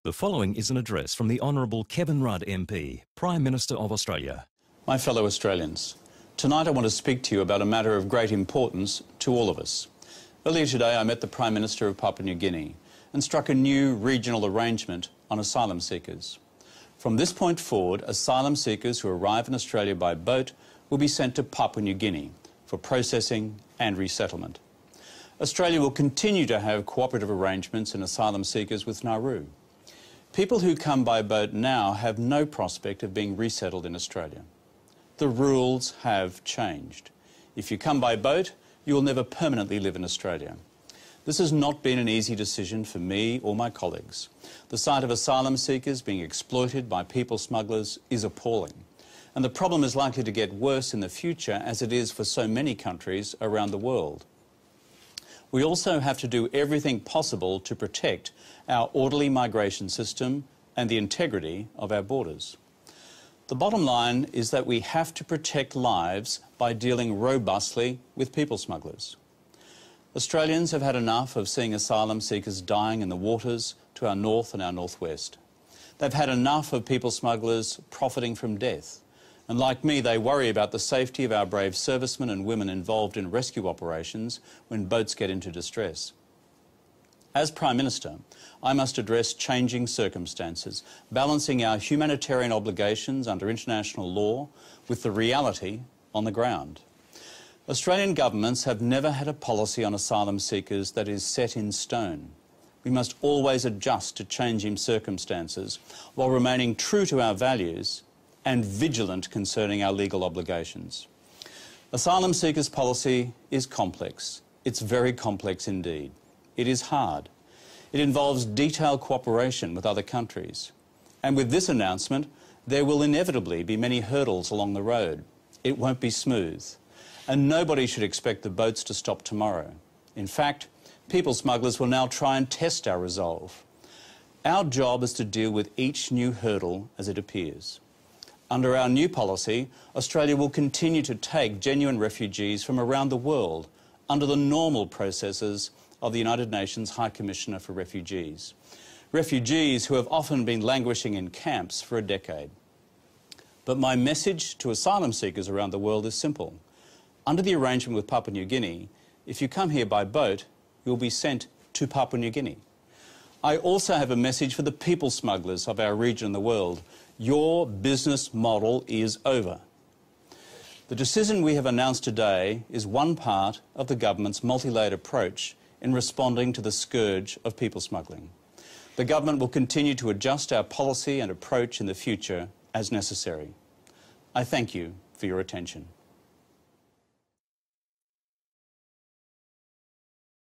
The following is an address from the Honourable Kevin Rudd MP, Prime Minister of Australia. My fellow Australians, tonight I want to speak to you about a matter of great importance to all of us. Earlier today I met the Prime Minister of Papua New Guinea and struck a new regional arrangement on asylum seekers. From this point forward, asylum seekers who arrive in Australia by boat will be sent to Papua New Guinea for processing and resettlement. Australia will continue to have cooperative arrangements in asylum seekers with Nauru. People who come by boat now have no prospect of being resettled in Australia. The rules have changed. If you come by boat, you will never permanently live in Australia. This has not been an easy decision for me or my colleagues. The sight of asylum seekers being exploited by people smugglers is appalling, and the problem is likely to get worse in the future, as it is for so many countries around the world. We also have to do everything possible to protect our orderly migration system and the integrity of our borders. The bottom line is that we have to protect lives by dealing robustly with people smugglers. Australians have had enough of seeing asylum seekers dying in the waters to our north and our northwest. They've had enough of people smugglers profiting from death. And like me, they worry about the safety of our brave servicemen and women involved in rescue operations when boats get into distress. As Prime Minister, I must address changing circumstances, balancing our humanitarian obligations under international law with the reality on the ground. Australian governments have never had a policy on asylum seekers that is set in stone. We must always adjust to changing circumstances while remaining true to our values and vigilant concerning our legal obligations. Asylum seekers policy is complex. It's very complex indeed. It is hard. It involves detailed cooperation with other countries. And with this announcement, there will inevitably be many hurdles along the road. It won't be smooth. And nobody should expect the boats to stop tomorrow. In fact, people smugglers will now try and test our resolve. Our job is to deal with each new hurdle as it appears. Under our new policy, Australia will continue to take genuine refugees from around the world under the normal processes of the United Nations High Commissioner for Refugees. Refugees who have often been languishing in camps for a decade. But my message to asylum seekers around the world is simple. Under the arrangement with Papua New Guinea, if you come here by boat, you'll be sent to Papua New Guinea. I also have a message for the people smugglers of our region and the world. Your business model is over. The decision we have announced today is one part of the government's multi-layered approach in responding to the scourge of people smuggling. The government will continue to adjust our policy and approach in the future as necessary. I thank you for your attention.